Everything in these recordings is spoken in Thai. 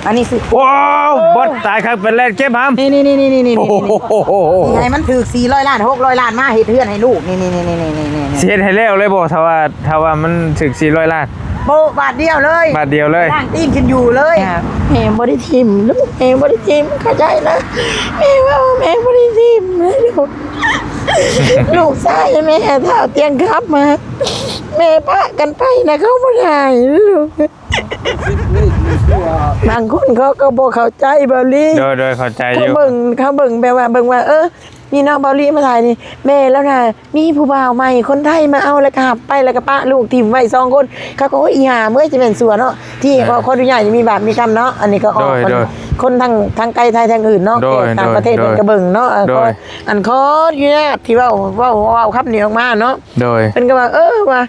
อันนี้สิว้าวบดตายครับเป็นแรกเก็บหามนี่ให้มันถือ400 ล้าน600 ล้านมาเฮ็ดเฮือนให้ลูกนี่เสียให้แล้วเลยบ่ถ้าว่ามันถึง400 ล้านโบบบาทเดียวเลยร่างตีนขึ้นอยู่เลยแม่บริทิมลูกแม่บริทิมเข้าใจนะแม่ว่าแม่บริทิมลูกชายแม่ถ้าเตียงครับมาแม่พากันไปนะเขาไม่ได้ลูกบางคนเขาก็บอกเข้าใจเบาลี่โดยเข้าใจอยู่เขาเบิ่งแบบว่านี่น้องเบาลี่มาถ่ายนี่แม่แล้วนะมีผู้บ่าวใหม่คนไทยมาเอาแล้วก็หับไปแล้วก็ปะลูกทีมไว้2 คนเขาก็อีหาเมื่อจะเป็นส่วนเนาะที่คนดูใหญ่จะมีแบบมีกรรมเนาะอันนี้ก็ออกคนทางไกลไทยทางอื่นเนาะต่างประเทศเป็นกระเบิ่งเนาะอันคออยู่เนี่ยที่ว่าครับนี่ออกมาเนาะเป็นก็ว่าว่า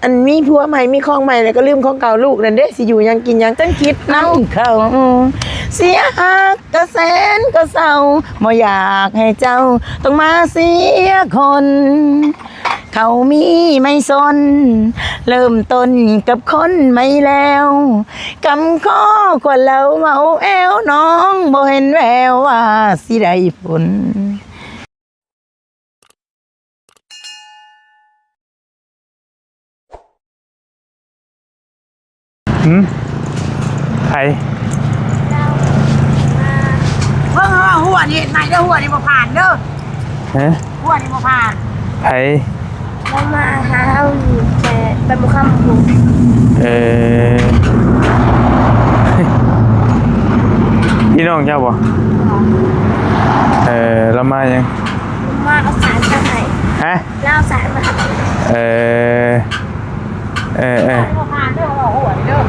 อันมีผัวใหม่มีของใหม่แล้วก็ลืมของเก่าลูกนั่นเด้สิอยู่ยังกินยังตั้งคิดน้ำเขาเสียหักกระแสนกระเศร้าบ่อยากให้เจ้าต้องมาเสียคนเขามีไม่สนเริ่มต้นกับคนไม่แล้วกำข้อคนเราเมาแอวน้องบ่เห็นแววว่าสิได้ผลไผ่หัวนี่ไหนเด้อหัวนี่บ่ผ่านเด้อหัวนี่บ่ผ่านไผ่แล้วมาหาเอาอยู่แต่เป็นบุคคลผู้พี่น้องเจ้าบ่เรามายังมาเอาสารมาให้แล้วเอาสารมาบ่ผ่านเด้อหัวนี่เด้อ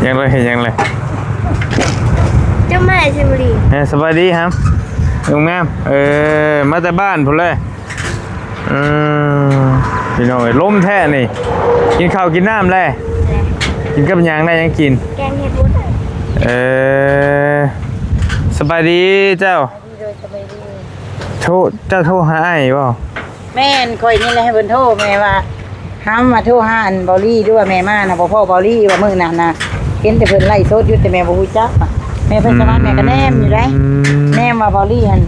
ยังเลยเห็นยังเลยเจ้าแม่ชิมรีสบายดีครับลุงแม่มาแต่บ้านพุ่นเลยพี่น้องล้มแท้นี่กินข้าวกินน้ำเลยกินกับยังได้ยังกินแกงเห็ดบุญสบายดีเจ้าเจ้าโทรหาไอ้บ่แม่นคอยนี่แหละให้เพิ่นโทรแม่ว่าห้ามมาโทรหาอันเบาลี่ด้วยแม่มานะพ่อเบาลี่ว่ามื้อนั้นนะเห็นแต่เพิ่นไล่โซดอยู่แต่แม่บ่ฮู้จักแม่เพิ่นสบายแม่ก็แนมอยู่ได้แนมว่าเบาลี่หั่น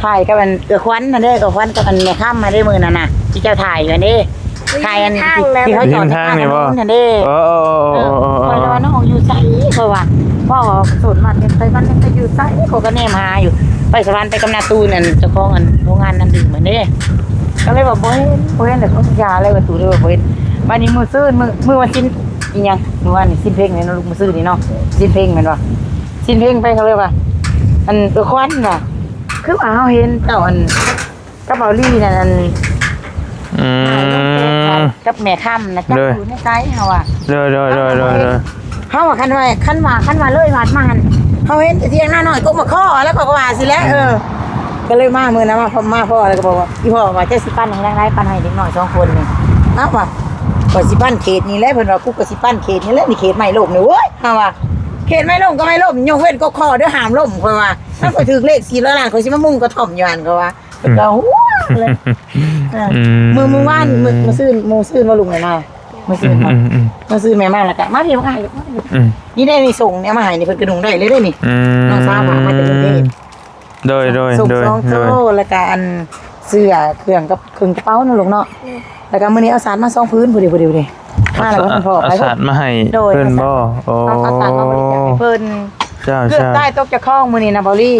ถ่ายกับอันควันนั่นเด้อควันกับอันแม่ค่ำมาได้มื้อนั้นน่ะที่เจ้าถ่ายอยู่อันนี้ถ่ายอันที่เขาจอดทางนี่บ่นั่นเด้คอยว่าน้องอยู่ไสคอยว่าพ่อสนมันไปมันไปอยู่ไสเขาก็แนมหาอยู่ไปสวรรค์ไปกำนาตูนนั่นเจ้าของอันโรงงานนั่นดื่มเหมือนเด้ก็เลยบอกบ่เห็นแต่เขายาอะไรประตูเลยบ่เห็นบ้านนี้มือซื่นมือวันสิ้นอีหยังหนูว่านี่สิ้นเพลงนี่เนาะลูกมือซื่นนี่เนาะสิ้นเพลงแม่นบ่สิ้นเพลงไปเขาเลยว่าอันควันว่ะคือว่าเฮาเห็นเจ้าอันกระเป๋าลี่นั่นอันกับแม่ค่ำนะจักอยู่ในไซเฮาอ่ะเด้อเฮาว่าคันว่าเลยวัดมาหั่นเฮาเห็นเที่ยงหน้าน้อยก็มาข้อแล้วก็ว่าสิแล้วก็เลยมามื้อนั้นมาพ่อแล้วก็บอกว่าอีพ่อว่าจะสิปั้นให้ได้ปั้นให้เด็กน้อย2 คนนี่อ้าวว่าก็สิปั้นเขตนี่แหละเพิ่นว่ากูก็สิปั้นเขตนี่แหละนี่เขตไม้ล่มนี่เว้ยเฮาว่าเขตไม้ล่มก็ไม้ล่มยกเว้นก็ข้อเด้อห้ามล่มเพิ่นว่าถ้าก็ถูกเลข400 ล้านก็สิมามุ่งกระท่อมอยู่หั่นก็ว่าก็หัวเลยมื้อวานมื้อซื่นมาลุงเลยนะมื้อซื่นแม่มาแล้วก็มาพี่มาให้นี่ได้นี่ส่งเนี่ยมาให้นี่เพิ่นกระดุงได้เลยนี่น้องสาวฝากมาจากกรุงเทพโดยส่ง2 โตแล้วก็อันเสื้อเครื่องกับเครื่องกระเป๋านั่นลูกเนาะแล้วก็มื้อนี้เอาสารมา2 พื้นพอดีมาแล้วเพิ่นพอเอาสารมาให้เพิ่นบ่เอาสารมาบริจาคให้เพิ่นเจ้าใต้ตกจะคล้องมื้อนี้นะบอลี่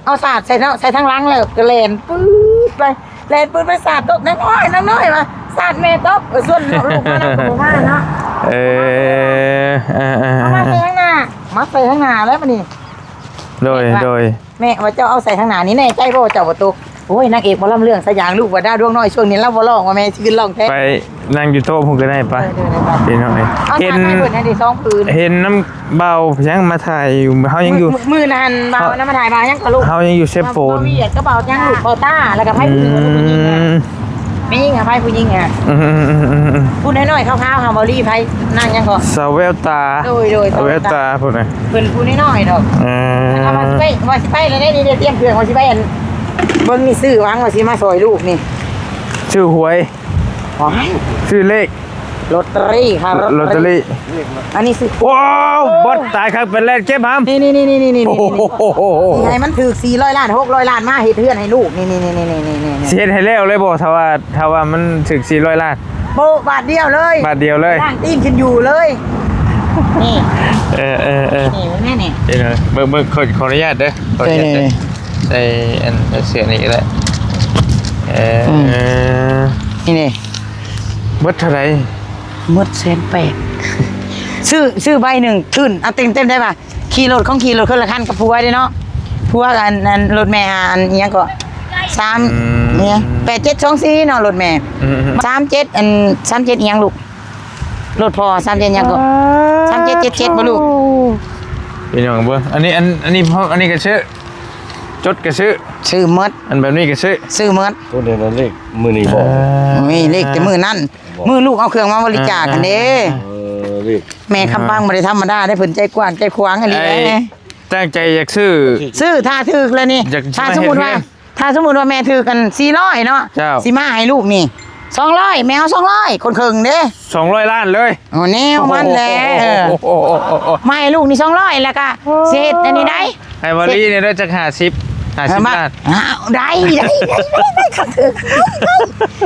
เอาสาดใส่ทั้งลังแล้วก็แล่นปื๊ดไปแล่นปื๊ดไปสาดตกน้อยมาสาดแม่ตกส่วนลูกมาแล้วมาเนาะมาใส่ข้างหน้าแล้วมื้อนี้โดยแม่ว่าเจ้าเอาใส่ข้างหน้านี่แน่ใจบ่เจ้าบ่ตกโอ้ยนางเอกบ่ล่ำเรื่องสยางลูกว่าดาวดวงน้อยช่วงนี้เราบ่ร้องว่าแม่สิขึ้นร้องแท้ไปนั่งอยู่โต๊ะผมก็ได้ไปพี่น้อยเห็นเพิ่นให้ได้2 พื้นเห็นน้ำเบายังมาถ่ายอยู่เฮายังอยู่มื้อนั้นเบาน้ำมาถ่ายมายังก็ลูกเฮายังอยู่เซฟโฟนก็เบายังลูกเบาต้าแล้วก็ไผผู้หญิงมีไงไผผู้หญิงพูดน้อยๆคร่าวๆเฮาบ่รีไผนั่งยังก็สาวแววตาโดยสาวแววตาพุ่นน่ะเพิ่นพูดน้อยๆดอกว่าสิไปแล้วนี่เตรียมเครื่องว่าสิไปอันเบิ่งนี่ซื้อวางว่าสิมาซอยลูกนี่ชื่อหวยชื่อเลข ลอตเตอรี่ค่ะ ลอตเตอรี่ อันนี้สิ ว้าวบดตายครับเป็นแรกเก็บหาม นี่ โอ้โห ให้มันถือ400 ล้าน600 ล้านมาเฮ็ดเฮือนให้ลูกนี่ เสียให้แล้วเลยบ่ถ้าว่ามันถึง400 ล้าน โบะบาทเดียวเลย บาทเดียวเลย ร่างตีนขึ้นอยู่เลยนี่ นี่ แม่นี่ เดี๋ยวเบิ่งขออนุญาตเด้อขออนุญาตเด้อใส่อันเสียนี่ก็ได้นี่ เบิดเท่าไหร่ มืด180,000ซื้อใบหนึ่งขึ้นเอาเต็มได้ป่ะขี่รถคนละคันกับผัวเด้เนาะผัวอันรถแม่อันเนี้ยก็3เนี่ย8724เนาะรถแม่37อัน37อีหยังลูกรถพอ37ยังก็3777บ่ลูก พี่น้องเบิ่งอันนี้พออันนี้ก็ซื้อจดก็ซื้อหมด อันแบบนี้ก็ซื้อหมด ตัวเดียวนั่นเลขมือนี่บอก มีเลขแต่มือนั่นมือลูกเอาเครื่องมาบริจาคกันเด้ เลข แม่คำปังบ่ได้ธรรมดาได้เพิ่นใจกว้างใจขวางอันนี้แหละ ตั้งใจอยากซื้อ ถ้าถึกแล้วนี่ อยาก ถ้าสมมุติว่าแม่ถือกัน400เนาะ เจ้า สิมาให้ลูกนี่200แมว200คนครึ่งเด้ 200 ล้านเลย โอ้แนวมันแหละมาให้ลูกนี่200แล้วก็เศษอันนี้ได้ ไอ้วอลลี่เนี่ยได้จาก50 ล้าน ได้ค่ะถือ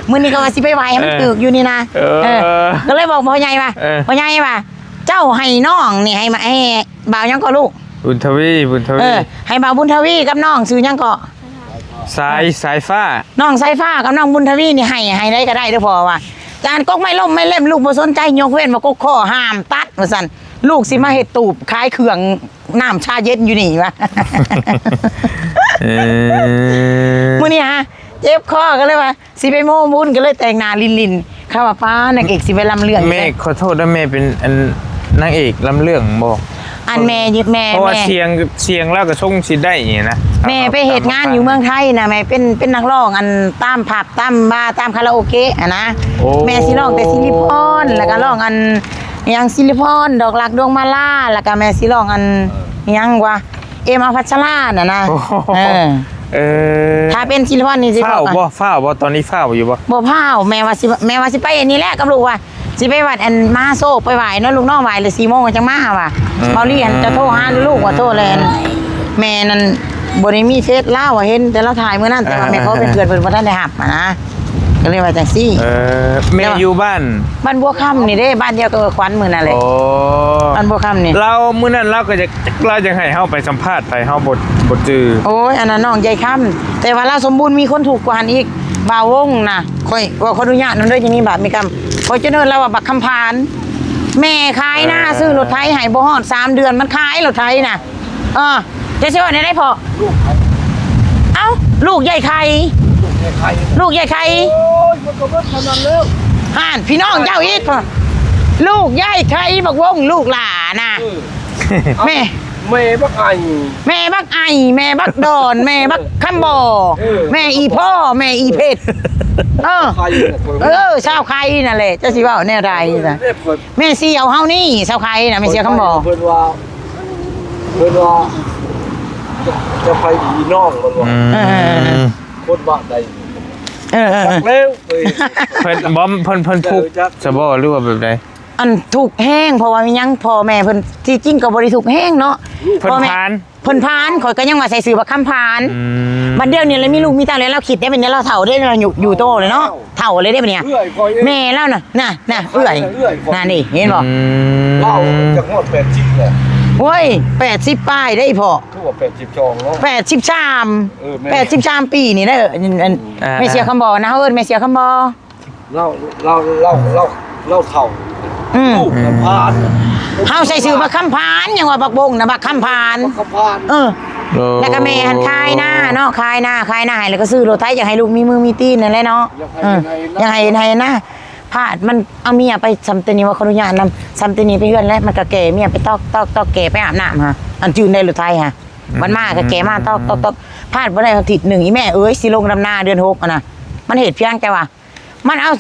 มื้อนี้ก็ว่าสิไปไหว้ให้มันถึกอยู่นี่นะก็เลยบอกพ่อใหญ่ว่าพ่อใหญ่ว่าเจ้าให้น้องนี่ให้มาให้บ่าวยังก็ลูก บุญทวีให้บ่าวบุญทวีกับน้องซื้อยังก็ สายฟ้า น้องสายฟ้ากับน้องบุญทวีนี่ให้ได้ก็ได้เด้อพ่อว่าจานกกไม่ล่มไม่เล่มลูกบ่สนใจยกเว้นว่ากกข้อห้ามตัดว่าซั่นลูกสิมาเฮ็ดตูบขายเครื่องน้ำชาเย็นอยู่นี่วะมื้อนี้ฮะเจ็บคอก็เลยว่าสิไปโม้บุญก็เลยแต่งหน้าลินๆข้าว่าป้านางเอกสิไปลำเรื่อง แม่ขอโทษนะแม่เป็นอันนางเอกลำเรื่องบ่ อันแม่ยึดแม่ เพราะว่าเสียงแล้วก็ส่งสิได้อย่างนี้นะ แม่ไปเหตุงานอยู่เมืองไทยนะแม่เป็นนักร้องอันตามผับตามบาร์ตามคาราโอเกะนะแม่สิร้องแต่ซิลิพรแล้วก็ร้องอันยังซิลิพรดอกรักดวงมาล่าแล้วก็แม่สิร้องอันยังวะเอ็มพัชราน่ะนะถ้าเป็นซิลิพรนี่สิ ฝ้าบ่ตอนนี้ฝ้าอยู่บ่ บ่พาวแม่ว่าสิไปอันนี้แหละกับลูกว่าสิไปวัดอันมาโซไปไหวเนาะลูกน้องไหวเลย4 โมงจังมาว่ะเมาเรียนจะโทรหาลูกว่าโทรแลนแม่นั่นบ่ได้มีเฟซเล่าว่าเห็นแต่เราถ่ายมื้อนั้นแต่ว่าแม่เขาเป็นเพื่อนเพิ่นบ่ทันได้หับนะก็เลยว่าจังซี่แม่อยู่บ้านบัวค่ำนี่เด้บ้านเดียวกับขวัญมื้อนั่นแหละบ้านบัวค่ำนี่เรามื้อนั้นเราก็จะให้เฮาไปสัมภาษณ์ไปเฮาบ่จือโอ้ยอันนั้นน้องใหญ่ค่ำแต่ว่าเราสมบูรณ์มีคนถูกกว่าอีกบ่าววงน่ะค่อยว่าขออนุญาตนำเด้อจะมีบาปมีกรรมขอเจริญเราว่าบักคำพานแม่ขายหน้าซื้อรถไถให้บ่ฮอด3 เดือนมันขายรถไถน่ะจะสิว่าได้พอเอ้าลูกใหญ่ไข่ลูกใหญ่ไข่โอ้ยมันก็เบิดขนาดแล้วห่านพี่น้องเจ้าอีกลูกใหญ่ไข่บักวงลูกหลาน่ะแม่บักไอแม่บักดอนแม่บักคำบ่อแม่อีพ่อแม่อีเพชรชาวไข่นั่นแหละจะสิว่าแน่ไรจ้ะแม่เสียวเฮานี่ชาวไข่น่ะแม่เสียวคำบ่อเพิ่นว่าจะไปอีน้องมันว่าคนบ้าใดแล้วเพิ่นทุกจะบ่หรือว่าแบบใดอันถูกแห้งเพราะว่ามียังพ่อแม่เพิ่นที่จริงก็บ่ได้ถูกแห้งเนาะพ่อแม่เพิ่นพานข่อยก็ยังว่าใส่ซื้อบักคำพานบัดเดียวนี่เลยมีลูกมีตาแล้วเราคิดได้เป็นเราเฒ่าได้เราอยู่โตเลยเนาะเฒ่าเลยได้ปะเนี่ยแม่แล้วน่ะเอื้อยน่ะนี่เห็นบ่เว้าจักฮอด80แหละโอ้ย80ป้ายได้พ่อคือว่า82เนาะ83ปีนี่เด้อแม่เสียคำบ่นะเอิ้นแม่เสียคำบ่เราเฒ่าลูกพานเฮาใส่ชื่อบักคำพานยังว่าบักบงน่ะบักคำพานแล้วก็แม่หันคายหน้าเนาะคายหน้าให้แล้วก็ซื้อรถไถอยากให้ลูกมีมือมีตีนนั่นแหละเนาะอยากให้หน้าพาดมันเอาเมียไปซำตนีว่าขออนุญาตนำซำตนีไปเฮือนแล้วมันก็แก่เมียไปตอกแก่ไปอาบน้ำฮะอันจืนได้รถไถฮะมันมาก็แก่มาตอกพาดบ่ได้อาทิตย์นึงอีแม่เอ้ยสิลงดำนาเดือน6อ่ะนะมันเหตุเพียงแต่ว่ามันเอา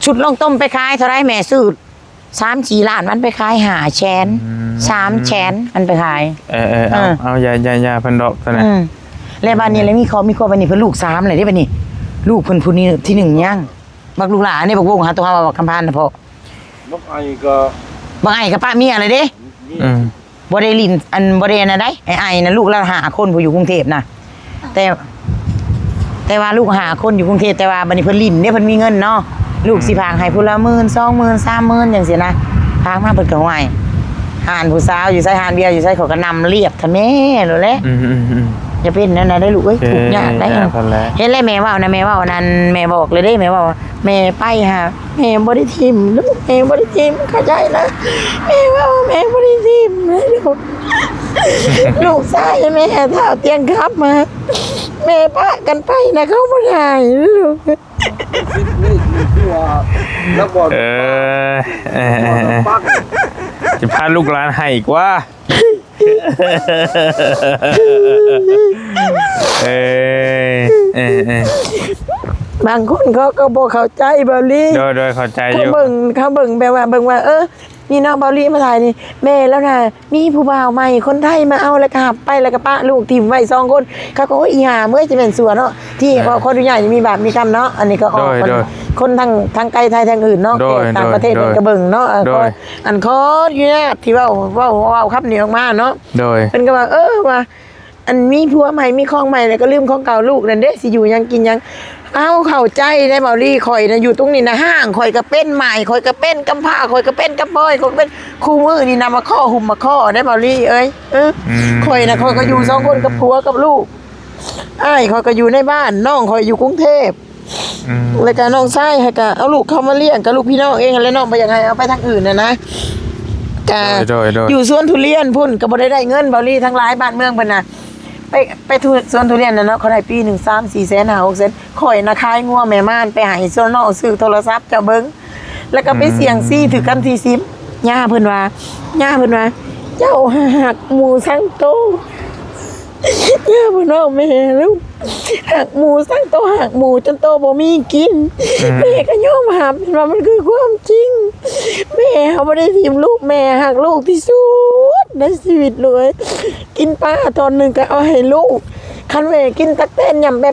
ชุดลงต้มไปขายเท่าไรแม่ซื้อ3-4 ล้านมันไปขาย5 แสน3 แสนมันไปขายเอาอย่าเพิ่นดอกซะนะแล้วบ้านนี้แล้วมีครอบบัดนี้เพิ่นลูก3เลยได้บัดนี้ลูกเพิ่นผู้นี้ที่1ยังบักลูกหลานนี่บักวงหาตัวเฮาบักคำพานน่ะพ่อ น้องไอก็ บางไอ้กับป้าเมียอะไรเด้ อืม บ่ได้ลินอันบ่ได้อันนั้นได้ไอ้นะลูกเราหาคนผู้อยู่กรุงเทพนะแต่ว่าลูกหาคนอยู่กรุงเทพแต่ว่าบัดนี้เพิ่นลินเด้เพิ่นมีเงินเนาะลูกสิพางให้ผู้ละ10,000 20,000 30,000จังซี่นะพางมาเพิ่นก็ไหวหานผู้สาวอยู่ไสหานเบียร์อยู่ไสเขาก็นำเรียบทะแม่โลแหละ อืม อย่าเป็นนั่นน่ะได้ลูกเอ้ยทุกข์ยากได้ เพิ่นแหละ เห็นเลยแม่เว้านะแม่เว้านั่นแม่บอกเลยเด้แม่เว้าว่าแม่ไปหาแม่บ่ได้ทิ่มลูกแม่บ่ได้ทิ่มเข้าใจนะแม่เว้าว่าแม่บ่ได้ทิ่มนะลูก ลูกชายแม่เท้าเตียงครับมาแม่ปะกันไปนะเขาบ่ได้ลูก นี่คือว่านักบอล เออ ปัก จะพาลูกหลานให้อีกว่าเออ บางคนเขาก็บ่เข้าใจเบาลี่ โดยเข้าใจอ เขา ยู่ เบิ่งแบบว่านี่น้องเบาลี่มาถ่ายนี่แม่แล้วนะมีผู้บ่าวใหม่คนไทยมาเอาแล้วก็หับไปแล้วก็ปะลูกถิ่มไว้2คนเขาก็อีห่าเมื่อจะเป็นสัวเนาะที่ว่าคนใหญ่มีบาปมีกรรมเนาะอันนี้ก็ออกคนทางไกลไทยทางอื่นเนาะต่างประเทศมันก็เบิ่งเนาะอันคออยู่เนี่ยที่ว่าครับนี่ออกมาเนาะ โดย เพิ่นก็ว่าว่าอันมีผัวใหม่มีของใหม่แล้วก็ลืมของเก่าลูกนั่นเด้สิอยู่ยังกินยังเอาเข้าใจได้เบาลี่ข่อยนะอยู่ตรงนี้นะห้างข่อยก็เป็นใหม่ข่อยก็เป็นกำผ้าข่อยก็เป็นกำปอยข่อยก็เป็นคู่มือนี่นำมาข้อหุ่มมาข้อได้เบาลี่เอ้ยข่อยนะข่อยก็อยู่2คนกับผัวกับลูกอ้ายข่อยก็อยู่ในบ้านน้องข่อยอยู่กรุงเทพแล้วก็น้องชายให้ก็เอาลูกเข้ามาเลี้ยงกับลูกพี่น้องเองแล้วน้องไปยังไงเอาไปทางอื่นนะโดยอยู่สวนทุเรียนพุ่นก็บ่ได้เงินเบาลี่ทั้งหลายบ้านเมืองเพิ่นน่ะไปสวนทุเรียนน่ะเนาะเขาได้ปี1 3 4แสน5 6แสนข่อยน่ะขายงัวแม่ม่านไปให้สวนนอกซื้อโทรศัพท์เจ้าเบิ่งแล้วก็ไปเสี่ยงซี่ถือกันที่10ย่าเพิ่นว่าเจ้าหักหมูสังโตย่าบ่น้องแม่ลูกหักหมูสังโตหักหมูจนโตบ่มีกินแม่ก็ยอมรับว่ามันคือความจริงแม่เขาบ่ได้ทิ่มลูกแม่หักลูกที่สุดในชีวิตเลยกินปลาตอนนึงก็เอาให้ลูกคันแม่กินตักแตนยำแ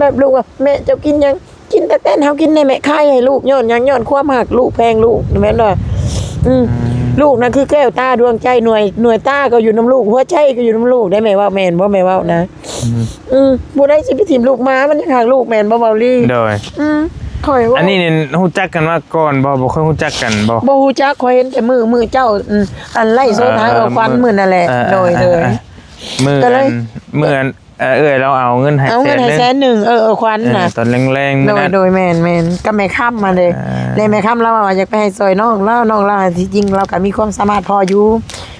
บบลูกอ่ะแม่เจ้ากินยังกินตักแตนเฮากินในแม่คายให้ลูกย้อนความหักลูกแพงลูกแม่นบ่ลูกนั่นคือแก้วตาดวงใจหน่วยตาก็อยู่น้ำลูกหัวใจก็อยู่น้ำลูกได้ไหมว่าแม่นบ่แม่ว่านะบ่ได้สิไปถิ่มลูกมามันยังหักลูกแม่นบ่เบาลี่โดยข่อยว่าอันนี้เนี่ยฮู้จักกันมาก่อนบ่ค่อยฮู้จักกันบ่ฮู้จักข่อยเห็นแต่มือเจ้าอันไล่โซทางเอาควันมื้อนั่นแหละโดยมื้ออันเราเอาเงินให้แสนนึงควันน่ะตอนแรงๆมื้อนั้นโดยแม่นก็แม่ค่ำมาเลยเลยแม่ค่ำเราว่าอยากไปให้ซอยน้องเราที่จริงเราก็มีความสามารถพออยู่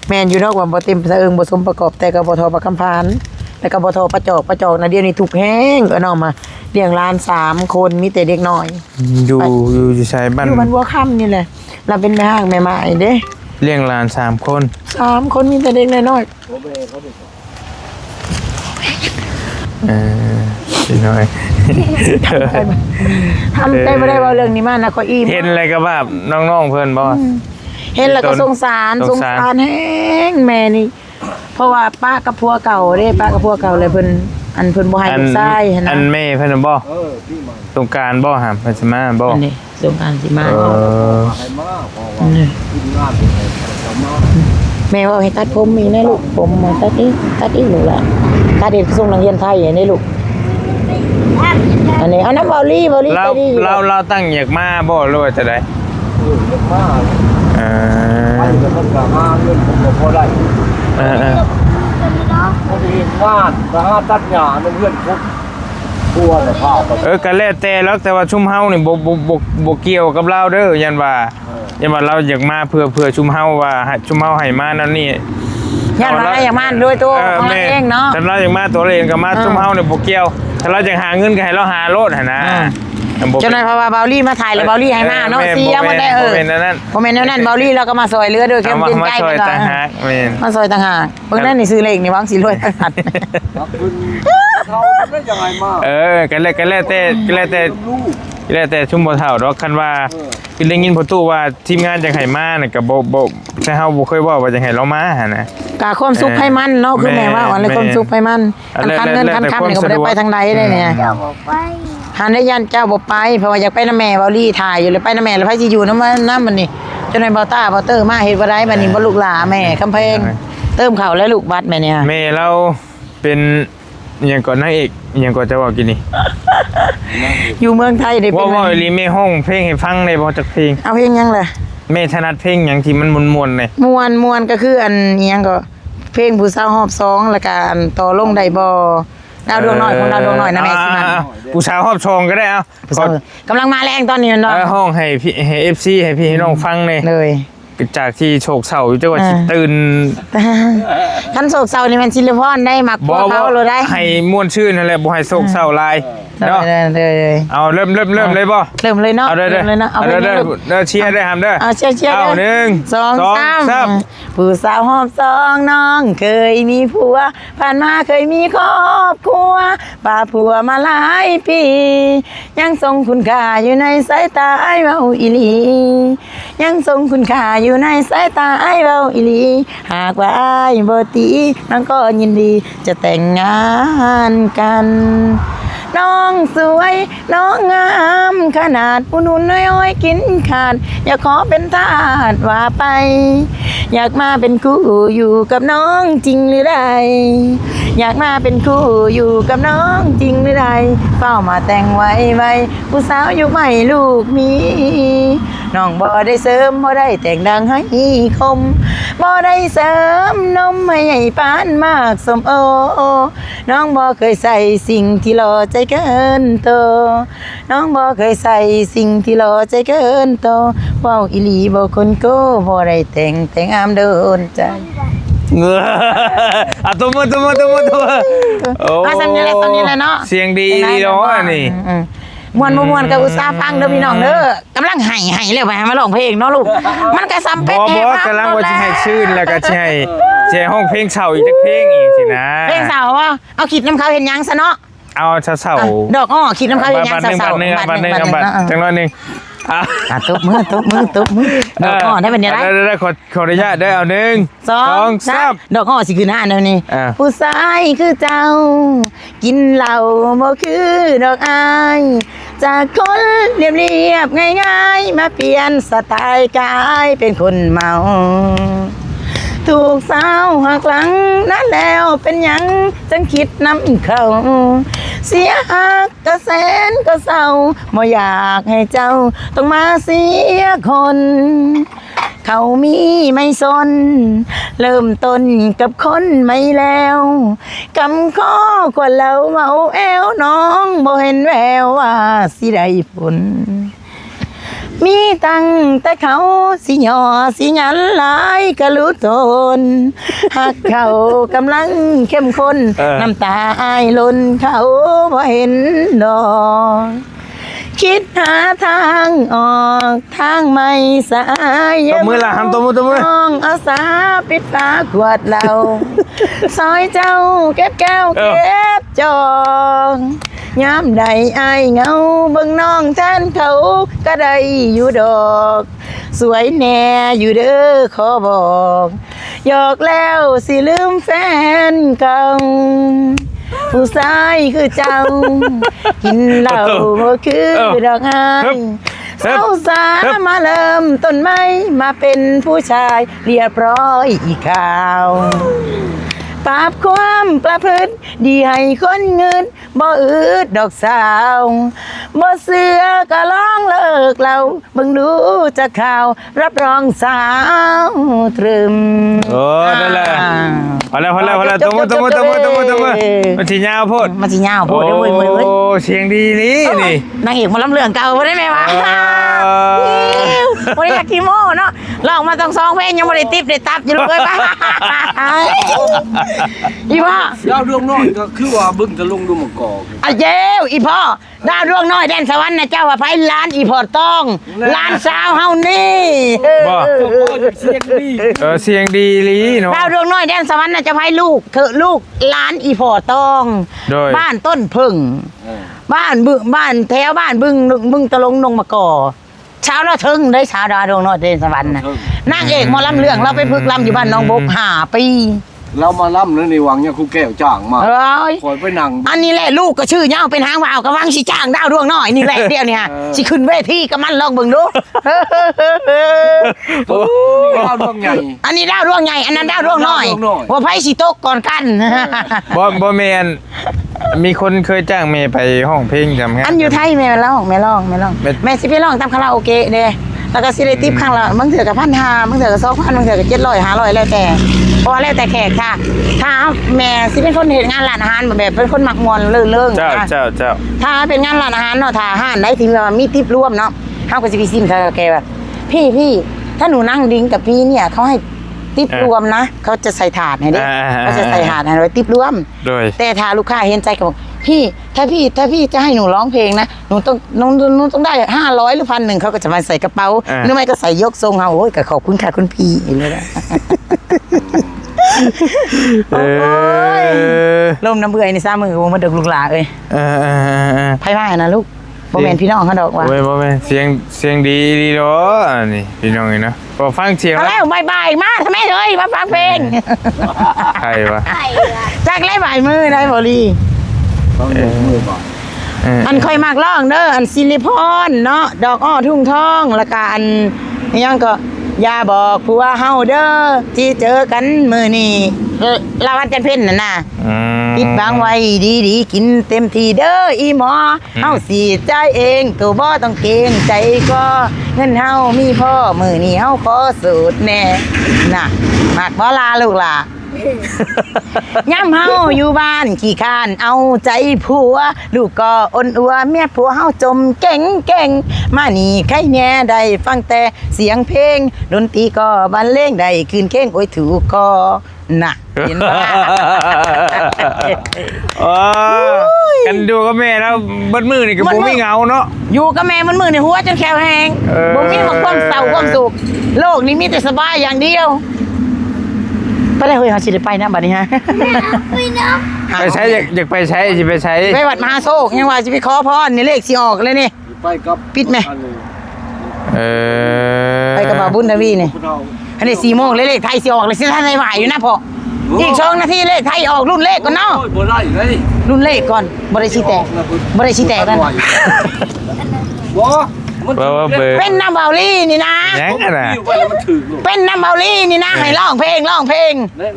แม่นอยู่นอกว่าบ่เต็มสะเอิงบ่สมประกอบแต่ก็บ่ทอประคำพานแล้วก็บ่ทอประจอกนะเดี๋ยวนี้ทุกแห้งน้องมาเลี้ยงหลาน3คนมีแต่เด็กน้อยอยู่ใช้บ้านอยู่บ้านบัวค่ำนี่แหละเราเป็นแม่ห้างแม่ไม้เด้เลี้ยงหลาน3คนมีแต่เด็กน้อยพี่น้อยทำได้บ่ได้ว่าเรื่องนี้มานะก็อิ่มเห็นอะไรก็แบบน้องๆเพิ่นบ่เห็นแล้วก็สงสารแห้งแม่นี่เพราะว่าป้ากับผัวเก่าเด้ป้ากับผัวเก่าเลยเพิ่นบ่ให้ลูกชายนะอันแม่เพิ่นบ่สงกรานต์บ่หามเพิ่นสิมาบ่อันนี้สงกรานต์สิมาให้มาเพราะว่ากินงานจะมาแม่ว่าให้ตัดผมมีนะลูกผมมาตัดอีกลูกล่ะตัดเด็กส่งนักเรียนไทยนี่ลูกอันนี้เอาน้ำเบาลี่ไปดีเราตั้งอยากมาบ่หรือว่าจะได้อยากมาไปแล้วมันก็หาเงินผมก็พอได้พอดีงานก็หาตัดหญ้าเพื่อนพบบัวน่ะพาไปก็แล้วแต่ว่าชุมเฮานี่บ่เกี่ยวกับเราเด้อยันว่าเราอยากมาเพื่อชุมเฮาว่าชุมเฮาให้มานั่นนี่ยันว่าอยากมาด้วยตัวของเราเองเนาะถ้าเราอยากมาตัวเองก็มาชุมเฮาเนี่ยบ่เกี่ยวถ้าเราอยากหาเงินก็ให้เราหาโลดหั่นนะจนนั้นเพราะว่าเบาลี่มาถ่ายแล้วเบาลี่ให้มาเนาะเสียมันได้บ่แม่นนั่นเบาลี่เราก็มาซอยเรือด้วยเข้มกินใกล้กันมาซอยต่างหากเพิ่นนั่นนี่ซื้อเลขนี่วางสิรวยต่างหากเขาได้ยังไงมากันแล้วแต่ชุมบ่เฒ่าดอกคันว่าคือได้ยินพ่อตู้ว่าทีมงานจังให้มาน่ะก็บ่ใช่เฮาบ่เคยว่าจังให้เรามาหั่นน่ะกะความสุขให้มันเนาะคือแม่ว่าอะไรความสุขให้มันคันเงินคันคำนี่ก็บ่ได้ไปทางใดได้เนี่ยหันได้ยันเจ้าบ่ไปเพราะว่าอยากไปนำแม่เบาลี่ถ่ายอยู่เลยไปนำแม่แล้วไผสิอยู่นำมันนี่ จนในเบาต้าเบาเตอร์มาเฮ็ดบ่ได้บัดนี้บ่ลูกหลาแม่คำเพลงเติมข้าวและลูกบัดแม่เนี่ย แม่เราเป็นอหย่างก่อนนางเอกอหย่างก่อนจะบอกกินนี่ อยู่เมืองไทยได้เป็น ว่าอีหลีแม่ห้องเพลงให้ฟังได้บ่จักเพลง เอาเพลงยังล่ะ แม่ถนัดเพลงหยังที่มันมวนๆเลย ม่วนก็คืออันอิหยังก็เพลงผู้สาวฮอบสองแล้วก็อันต่อลงได้บ่ดาวดวงน้อยของดาวดวงน้อยนะแม่สิมัน ผู้สาวหอบชองก็ได้เอา ผู้สาวกำลังมาแรงตอนนี้เนาะ ห้องให้พี่ให้ FC ให้พี่ให้น้องฟังเลย เลย จากที่โศกเศร้าอยู่จังหวัดตื่น คันโศกเศร้านี่มันศิลปรได้มักพวกเขาเลยได้ ให้ม่วนชื่นนั่นแหละบ่ให้โศกเศร้าหลายเนาะ เลย เอาเริ่มเลยบ่ เริ่มเลยเนาะ เอาเด้อ เริ่มเลยเนาะ เอาเด้อเชียร์ได้หามเด้อ เอาเชียร์ เอา1 สองสามผู้สาวหอบสองน้องเคยมีผัวผ่านมาเคยมีครอบครัวป่าผัวมาหลายปียังทรงคุณค่าอยู่ในสายตาไอ้เว้าอีหลียังทรงคุณค่าอยู่ในสายตาไอ้เว้าอีหลีหากว่าอ้ายบ่ตีน้องก็ยินดีจะแต่งงานกันน้องสวยน้องงามขนาดอุ่นๆน้อยๆกินขาดอยากขอเป็นทาสว่าไปอยากมาเป็นคู่อยู่กับน้องจริงหรือไรอยากมาเป็นคู่อยู่กับน้องจริงหรือไรเฝ้ามาแต่งไว้ผู้สาวอยู่ใหม่ลูกมีน้องบ่ได้เสริมบ่ได้แต่งดังให้คมบ่ได้เสริมนมให้ใหญ่ปานมากสมโอน้องบ่เคยใส่สิ่งที่หล่อใจเกินโตน้องบ่เคยใส่สิ่งที่หล่อใจเกินโตเว้าอีหลีบ่คนโก้บ่ได้แต่งอามโดนใจ เงออ่ะตัวมือโอ้ สำเนียงเลยเนาะ เสียงดีเนาะนี่ มวนก็อุตส่าห์ฟังเด้อพี่น้องเด้อกำลังไห้แล้วไปมาร้องเพลงเนาะลูกมันก็ซ้ำเป็ด บ่กำลังว่าสิให้ชื่นแล้วก็สิให้ห้องเพลงเศร้าอีกจักเพลงอีกสินะ เพลงสาวว่าเอาขีดน้ำเขาเห็นยังซะเนาะ เอาเศร้า ดอกอ้อขีดน้ำเขาเห็นยัง บัตรหนึ่ง สาว บัตรหนึ่งจังหวะหนึ่งตบมือดอกอ้อได้เป็นยังไง ได้ขออนุญาตได้เอา1 2 3ดอกอ้อสิคือหน้าเดี๋ยวนี้ผู้ชายคือเจ้ากินเหล้าบ่คือดอกอายจากคนเรียบง่ายๆมาเปลี่ยนสไตล์กายเป็นคนเมาถูกสาวหักหลังนั้นแล้วเป็นหยังจังคิดน้ำเขาเสียหักก็แสนก็เศร้าบ่อยากให้เจ้าต้องมาเสียคนเขามีไม่สนเริ่มต้นกับคนไม่แล้วกำข้อกว่าเราเมาแอวน้องบ่เห็นแววว่าสิได้ผลมีตังแต่เขาสิหย่อสิหยันหลายกะรู้ตนหักเขากำลังเข้มข้นน้ำตาอายล้นเขาบ่เห็นดอกคิดหาทางออกทางไม่สาย ตบมือละทำตบมือน้องอาสาปิดตาขวดเราซอยเจ้าเก็บแก้วเก็บจองยามใดอายเงาเบิ่งน้องแทนเขาก็ได้อยู่ดอกสวยแน่อยู่เด้อขอบอกหยอกแล้วสิลืมแฟนเก่าผู้ชายคือเจ้ากินเหล้าบ่คือดอกไม้เศร้าสามาเริ่มต้นไม้มาเป็นผู้ชายเรียบร้อยอีกข่าวปราบความประพฤติดีให้คนเงินบ่อืดดอกสาวบ่เสือก็ร้องเลิกเราเบิ่งดูจะข่าวรับรองสาวตรึม โอ้นั่นแหละพอแล้วตบมือมันสิยาวโพด มันสิยาวโพดเด้อเว้ย โอ้เสียงดีนี่นี่ นางเอกหมอลำเรื่องเก่าบ่ได้ไหมวะบ่ได้อยากขี้โม้เนาะร้องมาต้อง2เพลงยังบ่ได้ติ๊บได้ตับอยู่ลูกเอ้ยป่ะอีพ่อ ดาวดวงน้อยก็คือว่าบึ้งจะลงดูหมกอก อาเจ้วอีพ่อดาวดวงน้อยแดนสวรรค์นะเจ้าว่าไผล้านอีพ่อต้องล้านสาวเฮานี่ บ่ เสียงดี เสียงดีลีเนาะ ดาวดวงน้อยแดนสวรรค์นะเจ้าไผลูกเถอะลูกล้านอีพ่อต้อง โดย บ้านต้นพึ่งบ้านแถวบ้านบึงตะลงนงมะกอเช้าละถึงได้ชาวดาวดวงน้อยแดนสวรรค์นะนางเอกหมอลำเรื่องเราไปฝึกลำอยู่บ้านน้องบก5 ปี เรามาล่ำแล้วในวังเนี่ยครูแก้วจ้างมา เอ้ย คอยไปนั่ง อันนี้แหละลูกก็ชื่อยาวเป็นหางวาวกะวังสิจ้างดาวดวงน้อยนี่แหละเดี๋ยวนี้ฮะสิขึ้นเวทีกับมันลองเบิ่งดู โอ้ยดาวดวงใหญ่ อันนี้ดาวดวงใหญ่อันนั้นดาวดวงน้อย ดาวดวงน้อย ว่าไผสิตกก่อนกัน บ่แม่นมีคนเคยจ้างแม่ไปห้องเพลงทำงาน อันอยู่ไทยแม่ร้องแม่สิไปร้องตามคาราโอเกะเด้แล้วก็สิได้ติปข้างละบางเทื่อก็1,500บางเทื่อก็2,000บางเทื่อก็700 500แล้วแต่เพราะว่าแล้วแต่แขกค่ะถ้าแม่สิเป็นคนเฮ็ดงานร้านอาหารแบบเป็นคนมักม่วนเลิ่งๆ เจ้า นะ เจ้าเจ้า ถ้าเป็นงานร้านอาหารเนาะถ้าอาหารได้ที่ว่ามีติปรวมเนาะเฮาก็สิไปซิมเธอแกแบบพี่ถ้าหนูนั่งดิ้งกับพี่เนี่ยเขาให้ติปรวมนะเขาจะใส่ถาดให้เด้เขาจะใส่ถาดให้ไว้ติปรวม โดย แต่ถ้าลูกค้าเห็นใจก็บอกพี่ถ้าพี่จะให้หนูร้องเพลงนะหนูต้องได้500หรือ1,000เขาก็จะมาใส่กระเป๋าหรือไม่ก็ใส่ยกทรงเอาโอ้ยก็ขอบคุณค่ะคุณพี่เลยนะ เออ ลมน้ำเบื่อในซ้ามือมาเดึกลูกหลาเอ้ย เออ ไพ่ว่านะลูกบ่แม่นพี่น้องเขาดอกว่า โอ้ยบ่แม่นเสียงดีเด้ออันนี้พี่น้องนี่เนาะพอฟังเสียง เอา แล้ว แล้วบายมาทำไมเลยมาฟังเพลง ใครวะ จากไล่บ่ายมือได้บ่ลี ต้องยกมือก่อน อันค่อยมากร้องเด้ออันซิลิพรเนาะดอกอ้อทุ่งทองแล้วก็อันนี่ยังก็อย่าบอกผัวเฮาเด้อที่เจอกันมื้อนี้ลาวันจันทร์เพ็ญน่ะนะ ปิดบังไว้ดีๆกินเต็มที่เด้ออีหมอเฮาสิจ่ายเองตัวบ่ต้องเกรงใจก็เงินเฮามีพ่อมื้อนี้เฮาขอสูตรแน่น่ะมากบ่ลาลูกล่ะ ย่ำเฮาอยู่บ้านขี้คร้านเอาใจผัวลูกก็อ่อนอัวเมียผัวเฮาจมเก่งมานี่ใครแน่ได้ฟังแต่เสียงเพลงดนตรีก็บรรเลงได้คืนเค้งโอ้ยถูกก็น่ะเห็นบ่ อ๋อกันดูกับแม่แล้วเบิดมือนี่ก็บ่มีเหงาเนาะ อยู่กับแม่มันมือในหัวจนแขวแห้ง บ่มีความเศร้าความสุขโลกนี้มีแต่สบายอย่างเดียวไปเลยเฮ้ยเฮาสิได้ไปนะบัดนี้ฮะ ไปใช้อยากไปใช้สิไปใช้ ไปวัดมหาโศกยังว่าสิไปขอพรนี่เลขสิออกเลยนี่ ไปกับ ปิดไหม อันนี้ ไปกับบ่าวบุญทวีนี่อันนี้4 โมงเลขไทยสิออกเลยสิท่านได้ไหวอยู่นะพ่ออีก2 นาทีเลขไทยออกรุ่นเลขก่อนเนาะ โอ้ยบ่ได้เลย รุ่นเลขก่อนบ่ได้สิแตกบ่ได้สิแตกกัน บ่มัน ว่าเบอร์ เป็นน้ำเบาลี่นี่นะ ยังอะน่ะ ปิ้วไปแล้วมันถึกลูก เป็นน้ำเบาลี่นี่นะให้ร้องเพลง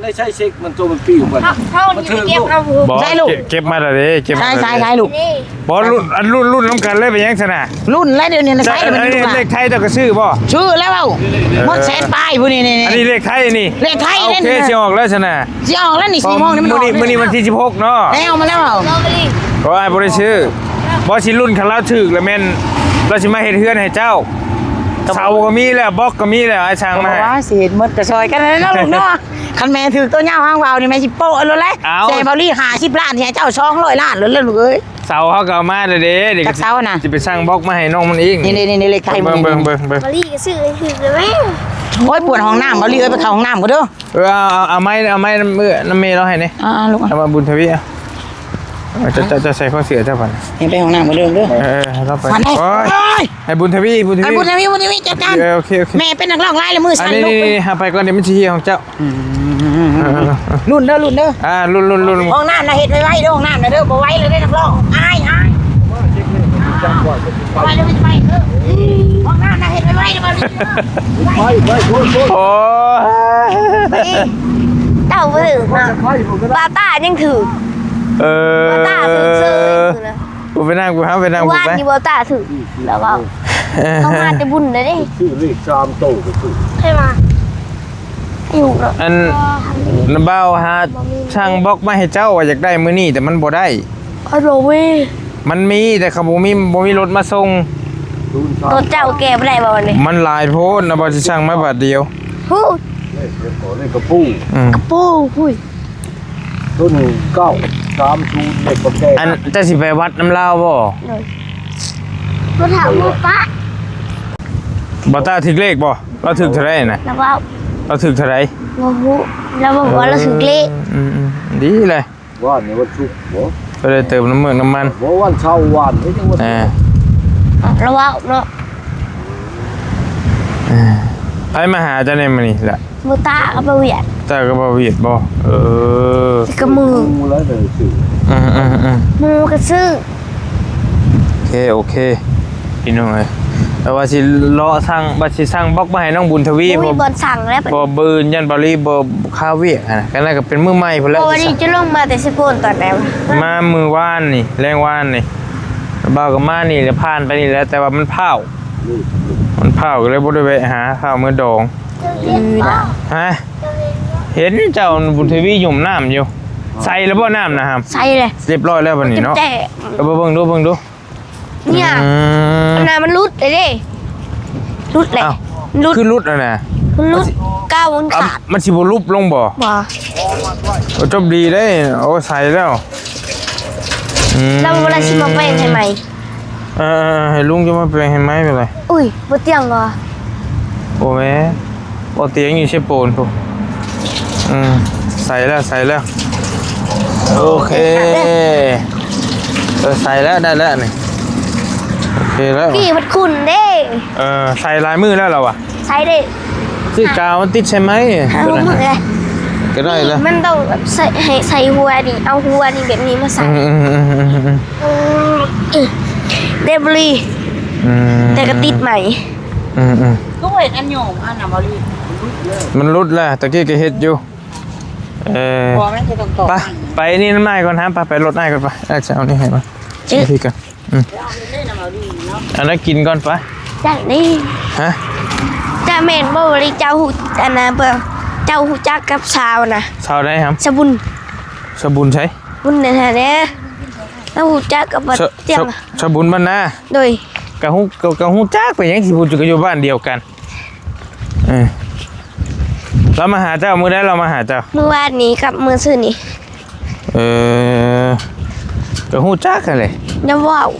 ในใช้เช็คมันตัวมันปิ้วไป เขา มัน อยู่ ถึก เก็บ ลูก เอาหู บ่ ใช่ลูก เก็บมาแล้วเด้เก็บมา ใช่ลูก นี่ บ่รุ่นน้ำกันเลยไปยังซะน่ะ รุ่นแล้วเดี๋ยวนี้นะใช่แล้วมันลูกหลาน เลขไทยเจ้าก็ซื้อบ่ ชื่อแล้วเปล่าหมดแสนปลายผู้นี่ อันนี้เลขไทยนี่ เลขไทย โอ เล่น เคสิออกแล้วซะน่ะ สิออกแล้วนี่4 โมงนี่มันออก มื้อนี้วันที่16เนาะ แล้วมาแล้วเปล่า เราไปดิ ก็อ้ายบ่ได้ซื้อบ่สิรุ่นคันเราถึกแล้วแม่นเราสิมาเฮ็ดเฮือนให้เจ้าเสาก็มีแล้วบล็อกก็มีแล้วไอ้ช่าง บ มา อก ให้ ว่าสิเห็นหมดกระซอยกันแล้วเนาะลูกเนาะคันแม่ถือตัวเหย้าห้างวาวนี่แม่สิโป้เอาเลยแหละ เอา เจ๊เบาลี่50 ล้านที่ให้เจ้า200 ล้านเลยลูกเอ้ย เสาเขาก็เอามาเลยเด้เดี๋ยว จากเสาน่ะ สิไปสร้างบล็อกมาให้น้องมันอีก นี่เลขไทย เบิ่ง มาลีก็ซื้อถือเลยแม่ โอ้ยปวดห้องน้ำเบาลี่เอ้ยไปเข้าห้องน้ำก็เด้อ เอาไม้มือน้ำเมย์เราให้นี่ ลูก เอามาบุญทวีอ่ะจะใส่ข้อเสียเจ้าพัน ให้ไปห้องน้ำก็เด้อเด้อ เราไป ฟันได้ โอ้ยให้บุญทวี ไอ้บุญทวีจัดการ โอเค แม่เป็นนักร้องไล่แล้วมือ อัน สั่น นี้ ลูก นี่หาไปก่อนเดี๋ยวมันจะเฮียของเจ้า รุ่นเด้อ รุ่น ห้องน้ำนะเฮ็ดไว้เด้อห้องน้ำนะเด้อบ่ไว้เลยได้นักร้องอายไปเลยไปเด้อห้องน้ำนะเฮ็ดไว้เด้อบ่นี่ ไปช่วย โอ้ เต่าไปถือนะ ไปผมก็ได้ บาต้ายังถือ บาต้าถือซื้อเลย กูไปนั่งกูห้ามไปนั่งกู ว่าน ไป ที่บาต้าถือแล้วก็ต้องมาจะบุญเลยดิ ชื่อเลข3โตก็คือ ใช่ไหมอยู่เนาะ อันน้ำเบ้าหาช่างบล็อกมาให้เจ้าว่าอยากได้มื้อนี้แต่มันบ่ได้ คาร์โรเว่ มันมีแต่เขาบ่มีรถมาส่ง รถเจ้าแก่ไม่ได้บ่วันนี้ มันหลายโพดนะบ่สิสั่งมาบาทเดียว ฮู้ เลขกระปู กระปูหุ้ย ต้น9 3ชูเลขกระแก อันจะสิไปวัดน้ำลาวบ่ รถถามว่าป้า บ่ตาถึกเลขบ่เราถึกเท่าไหร่น่ะ แล้วว่า เราถึกเท่าไหร่ โมโหแล้วบอกว่าเราถึงเละ ดีเลย ว่าเนี่ยวันศุกร์บ่ ก็เลยเติมน้ำมัน บ่วันเช้าวันนี่จังว่า อ่า แล้วว่าเนาะ ไปมาหาเจ้าเนี่ยมันนี่แหละ บ่ตากับบ่เวียด เจ้าก็บ่เวียดบ่กับมือ มูแล้วเดี๋ยวสิ มือก็ซื้อ โอเคพี่น้องเอ้ยแต่ว่าสิรอสั่งบัดสิสั่งบล็อกมาให้น้องบุญทวี มีบอลสั่งแล้ว บ่บืนยันบริบ่ข้าวเวียกนะกันแล้วก็เป็นมื้อใหม่พุ่นแล้ว โอ้นี่จะลงมาแต่สกุลตอนไหนวะ มามื้อวานนี่แรงวานนี่บ่าวก็มานี่แล้วผ่านไปนี่แล้วแต่ว่ามันเผาก็เลยบ่ได้แวะหาข้าวมื้อดองฮะเห็นเจ้าบุญทวีหยุ่มน้ำอยู่ใส่แล้วบ่น้ำนะครับ ใส่เลย เรียบร้อยแล้วบัดนี้เนาะ แต่ ก็เบิ่งดู เนี่ยน้ำมันรุดเลยดิรุดเลยรุด คือรุดแล้วนะ มันรุด9 องศา มันสิบ่ลุบลงบ่ บ่ โอ้จบดีได้โอ้ใส่แล้ว แล้วเวลาชิมมาแป้งให้ไหม ให้ลุงจะมาแปลงให้ไหมเป็นไร อุ้ยบ่เตียงเหรอ โอ้แม่ปอเตียงอยู่เชฟโปนปุ๊ใส่แล้วโอเคใส่แล้วได้แล้วนี่โอเคแล้ว พี่มันขุ่นเด้ ใส่ลายมือแล้วเราอ่ะ ใส่ได้ ซื้อกาวมันติดใช่ไหม เอามือเลย ก็ได้แล้ว มันต้องใส่หัวนี่เอาหัวนี่แบบนี้มาใส่เดบรีแต่ก็ติดใหม่ ก็เห็นอันโยมอันน่ะบ่รี มันรุดแล้วตะกี้ก็เฮ็ดอยู่พอแม่จะต้องต่อ ไปนี่น้ำนายก่อนฮะไปรถนายก่อนไปจะเอานี่ให้มาพี่กันอันนั้นกินก่อนไป จังนี่ ฮะ จะเมนบ่รีเจ้าหูอันนั้นเบิ่งเจ้าหูจักกับชาวนะ เช้าได้ครับ สบุญ สบุญใช้ บุญเนี่ยเนี่ยแล้วหูจักกับเตียง สบุญบ้านนา โดย กะฮู้จักไปยังสิพูดอยู่บ้านเดียวกันเรามาหาเจ้ามื้อใดเรามาหาเจ้า เมื่อวานนี้กับเมื่อซื่อนี้ กะฮู้จักกันเลย แล้วว้าว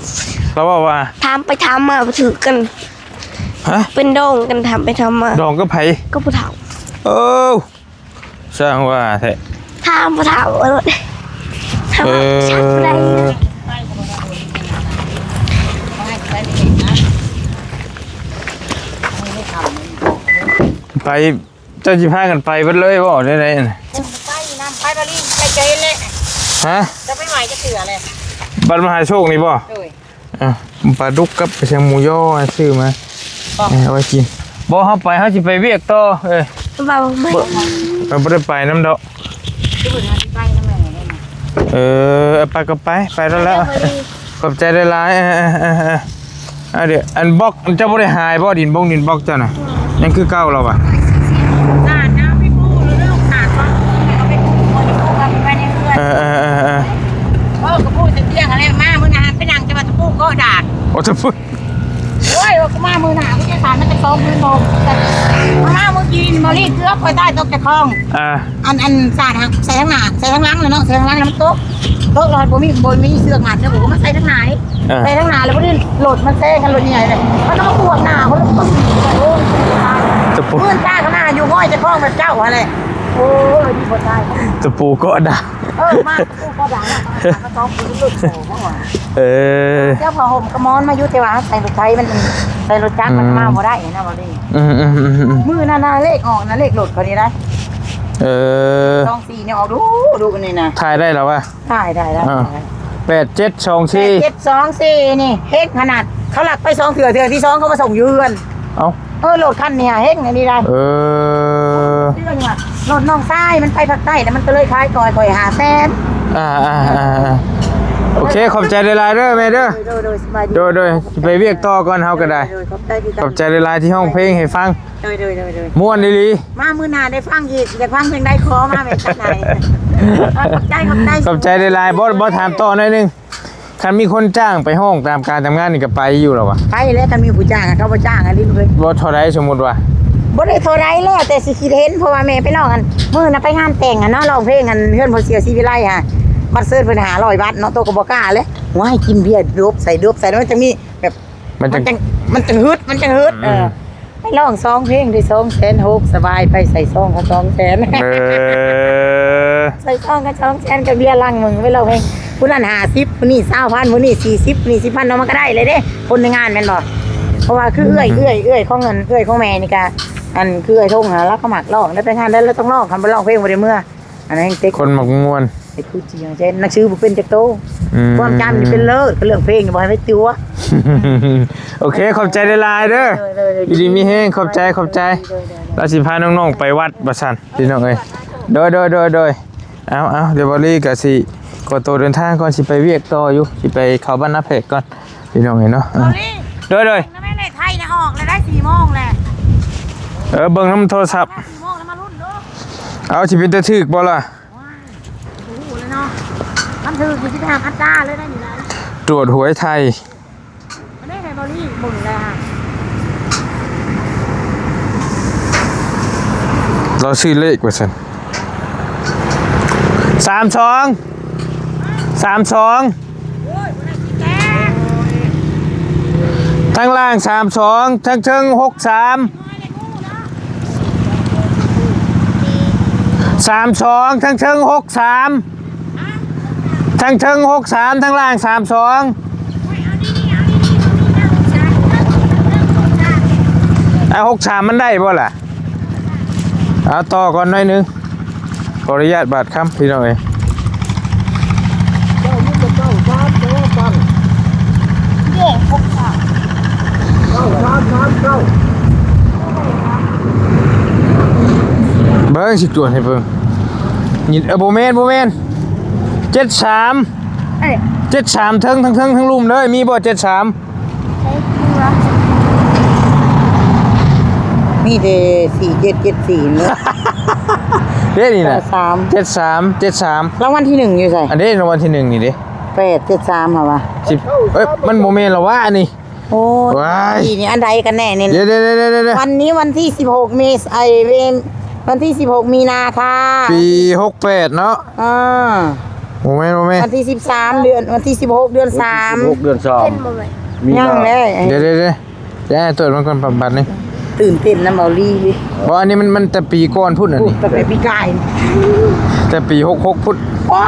เราบอกว่า ทำไปทำมาถือกัน ฮะ เป็นโด่งกันทำไปทำมา ดองก็ไผ ก็ผู้เฒ่า สร้างว่าแท้ ทำผู้เฒ่าเออทำชักอะไร ไปเจ้าสิพากันไปเบิดเลยบ่ได้ๆน่ะ ไปน้ำไปบ่รีไปใจเลย ฮะ จะไปใหม่จะเสือเลย บัตรมหาโชคนี่บ่ โดย ปลาดุกกับเชียงหมูย่อซื้อมาเอาไว้กินบ่เฮาไปเฮาสิไปเวียกต่อบ่าวไม่ เราบ่ได้ไปน้ำดอก ที่เพิ่นหาที่ไปนำแม่นี่ ไปก็ไปแล้วขอบใจได้หลายเดี๋ยวอันบล็อกเจ้าบ่ได้หายบ่ดินบล็อกเจ้าน่ะยังคือเก่าเราอ่ะ ขาดน้ำไปปูเรื่องขาดว่าเอาไปปูกันไปในเรือนก็พูดจะเที่ยงอะไรมามื้อนานไปนั่งจะมาตะปูก็ดาด โอ้จะพูด โอ้ยก็มามื้อหน้าไม่ใช่สารมันจะ2 มื้อโมงมามื้อกินบ่รีเกือบไปใต้ตกจากคลองอันสาดใส่ทั้งหน้าใส่ทั้งหลังแล้วเนาะใส่ทั้งหลังแล้วมันตกรอยบ่มีเสื้องัดแล้วผมมาใส่ทั้งหน้านี่ใส่ทั้งหน้าแล้วบ่ได้โหลดมันแซงกันรถใหญ่เลยมันก็มาปวดหน้าเขาแล้วก็โอ้ย จะพูด เพื่อนตาข้างหน้าอยู่ห้อยจะคล้องแบบเจ้าอะไรโอ้ยดีคนตาย จะปูก็ด่า มาปูก็ด่ามาซ้อมปูลูกโผล่มาเจ้าพอห่มกระมอนมายุติว่าใส่รถไทยมันใส่รถจักรมันมาบ่ได้นะบ่ได้มือนาเลขออกนะเลขหลุดคนนี้นะ24เนี่ยออกดูกันนี่นะ ถ่ายได้แล้ววะ ถ่ายได้แล้ว 8724 724นี่เฮกขนาดเขาหลักไป2เถื่อที่2เขามาส่งยืน เอ้า โหลดคันเนี่ยเฮกอันนี้ได้เรื่องว่าโหลดน้องทรายมันไปภาคใต้แต่มันก็เลยคล้ายก่อยหาแซน โอเคขอบใจหลายๆเด้อแม่เด้อโดยไปเวียกต่อก่อนเฮาก็ได้ขอบใจหลายๆที่ห้องเพลงให้ฟังม่วนดีๆมามื้อหน้าได้ฟังอีกได้ฟังเพลงได้คอมาแม่ชัดไหนขอบใจ หลายๆบ่ถามต่อหน่อยนึงคันมีคนจ้างไปห้องตามการทำงานนี่ก็ไปอยู่แล้ววะ ไปแล้วกันมีผู้จ้างเขาบ่จ้างอันนี้เลย บ่เท่าใดสมมุติว่า บ่ได้เท่าไรแล้วแต่สิคิดเห็นเพราะว่าแม่ไปร้องกันมื้อน่ะไปงานแต่งเนาะร้องเพลงกันเฮือนพ่อเสียศรีวิไลฮะบัตรเซิร์ฟเพิ่น500 บาทเนาะโตก็บ่กล้าเลยว่าให้กินเบียร์ดบใส่แล้วมันจะมีแบบมันจังฮึดไปร้อง2เพลงได้260,000สบายไปใส่ซองก็200,000ใส่ซองก็200,000กับเบียร์ลังมึงไว้ร้องเพลงผู้นั้น50ผู้นี้20,000ผู้นี้40ผู้นี้10,000เนาะมันก็ได้เลยเด้คนในงานแม่นบ่เพราะว่าคือเอื้อยของเงินเอื้อยของแม่นี่ก็ อันคือไอ้ทงหาแล้วก็หมักร้องได้ไปงานได้แล้วต้องร้องคำไปร้องเพลงบ่ได้เมื่ออันนั้นเต็ก คนมักม่วน ไอ้ครูจีอย่างเช่นนักชื่อบ่เป็นจักโตความจำนี่เป็นเลิศก็เรื่องเพลงบ่ให้ไปตัว โอเคขอบใจหลายๆเด้ออยู่ดีมีแฮงขอบใจเราสิพาน้องๆไปวัดบ่ซั่นพี่น้องเอ้ยโดยเอาเดี๋ยวบอลลี่ก็สิก็ตัวเดินทางก่อนสิไปเวียกต่ออยู่สิไปเข้าบ้านนาเพกก่อนพี่น้องเห็นเนาะโดย แล้วแม่ในไทยนะออกเลยได้4 โมงแหละ เบิ่งน้ำโทรศัพท์ 4 โมงแล้วมารุ่นเด้อ เอาสิเป็นตะถึกบ่ล่ะ โอ้โหเลยเนาะมันถืออยู่ที่ทางอัตตาเลยได้อยู่แล้ว ตรวจหวยไทย มันได้ไงบอลลี่มึงเลยฮะ เราซื้อเลขว่าซั่น32 ทั้งล่าง32ทั้งเทิง63 32ทั้งเทิง63ทั้งเทิง63ทั้งล่าง32ไอ้63มันได้บ่ล่ะเอาต่อก่อนหน่อยนึงขออนุญาตบาดคำพี่น้องเอ้ยเบิ้งสิตรวจให้เบิ้งยินโบเมน73เทิงทั้งลุ่มเลยมีบ่73 มีแต่4774เนอะ เด้นี่น่ะ รางวัลที่ 1อยู่ไส อันนี้รางวัลที่1นี่เด้ 873เหรอวะ 10เอ้ยมันโบเมนหรอวะอันนี้ โอ้ ว้าย นี่อันใดกันแน่เนี่ย เดี๋ยววันนี้วันที่16วันที่16 มีนาค่ะ ปี68เนาะ โมเมนต์ วันที่13 เดือนวันที่16 เดือน 16 เดือน เป็นบ่ไหม 3มี 3ยังเลย เดี๋ยวตรวจมันก่อนบัตรนึง ตื่นเต้นนะเบาลี่ดิ บ่อันนี้มันแต่ปีก่อนพุ่นอัน พูด นี้ ตั้งแต่ปีกาย แต่ปี66พุ่น ว้า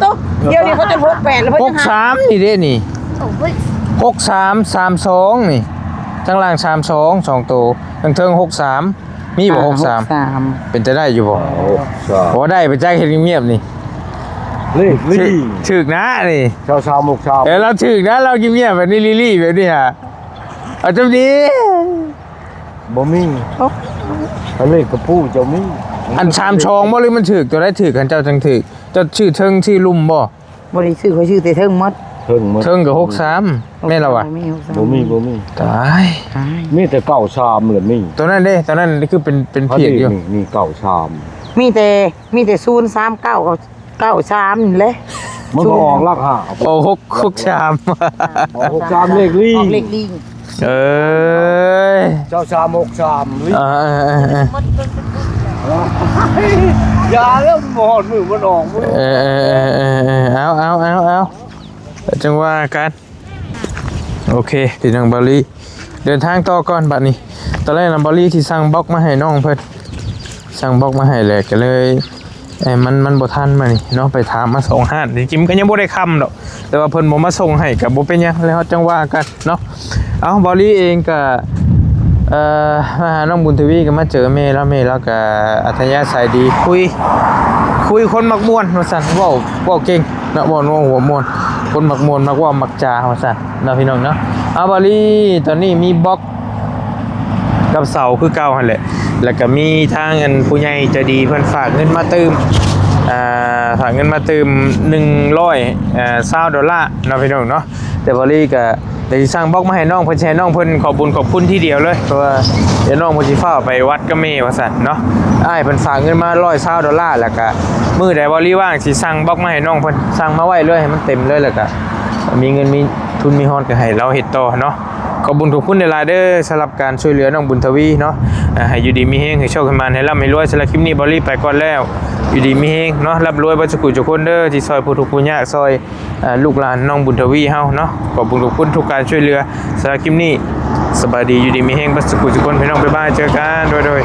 ตุ๊กเดี๋ยวนี้เขาจะ68แล้วเพิ่นจะหา 63นี่เด้นี่ โอ้ย 6332นี่ทั้งล่าง32 2ตัวทั้งเทิง63มีบ่63เป็นจะได้อยู่บ่ 3 บ่ได้ไปแจ้งเฮ็ดเงียบๆนี่ เลขลี่ ถึกนะนี่ ชาวๆหมกชาว เราถึกนะเราเงียบๆแบบนี้ลี่ๆแบบนี้ฮะเอาจังดี บ่มีเลขกระปู้เจ้ามี อันชามชองบ่หรือมันถึกตัวได้ถึกกันเจ้าจังถึกเจ้าชื่อเทิงชื่อลุ่มบ่ บ่ได้ชื่อเขาชื่อแต่เทิงหมด เทิงหมด เทิงกับ63แม่นแล้ววะ บ่มี ตาย มีแต่เก่าชามเหมือนมี ตัวนั้นเด้ตัวนั้นคือเป็นเพียกอยู่ มีเก่าชาม มีแต่039กับ93เลย มันก็ออกราคา โอ้6ชาม ออก6ชามเลขลี่ ออกเลขลิง เอ้ย เจ้าชาม6ชามลี่ เออ อย่าแล้วหมอดมือมันออกมือ เอาจังว่ากันโอเคพี่น้องบอลลี่เดินทางต่อก่อนบัดนี้ตอนแรกน้องบอลลี่ที่สั่งบล็อกมาให้น้องเพิ่นสั่งบล็อกมาให้แหละก็เลยมันบ่ทันมานี่เนาะไปถามมาส่งห้านจริงๆก็ยังบ่ได้คำดอกแต่ว่าเพิ่นบ่มาส่งให้ก็บ่เป็นหยังแล้วจังว่ากันเนาะเอาบอลลี่เองก็มาหาน้องบุญทวีก็มาเจอแม่แล้วก็อัธยาศัยดีคุยคนมักม่วนว่าซั่นเว้าเก่งเนาะบ่นัวหัวม่วนคนมักม่วนมักเว้ามักจาว่าซั่นเนาะพี่น้องเนาะเอาบอลลี่ตอนนี้มีบล็อกกับเสาคือเก่าหั่นแหละแล้วก็มีทางอันผู้ใหญ่ใจดีเพิ่นฝากเงินมาเติม$120เนาะพี่น้องเนาะแต่บอลลี่ก็ได้สร้างบล็อกมาให้น้องเพิ่นแชร์น้องเพิ่นขอบคุณที่เดียวเลยเพราะว่าเดี๋ยวน้องเพิ่นสิฟ้าไปวัดกับแม่ว่าซั่นเนาะอ้ายเพิ่นฝากเงินมา$120แล้วก็มื้อใดบอลลี่ว่างสิสั่งบล็อกมาให้น้องเพิ่นสั่งมาไว้เลยให้มันเต็มเลยแล้วก็มีเงินมีทุนมีฮอดก็ให้เราเฮ็ดต่อเนาะขอบคุณหลายๆเด้อสำหรับการช่วยเหลือน้องบุญทวีเนาะให้อยู่ดีมีเฮงให้โชคให้มันให้ร่ำให้รวยสำหรับคลิปนี้บอลลี่ไปก่อนแล้วอยู่ดีมีเฮงเนาะร่ำรวยบ่สุขทุกคนเด้อที่ซอยผู้ทุกข์ผู้ยากซอยลูกหลานน้องบุญทวีเฮาเนาะขอบคุณทุกการช่วยเหลือสำหรับคลิปนี้สบายดีอยู่ดีมีเฮงบ่สุขทุกคนพี่น้องบ๊ายบายเจอกันโดย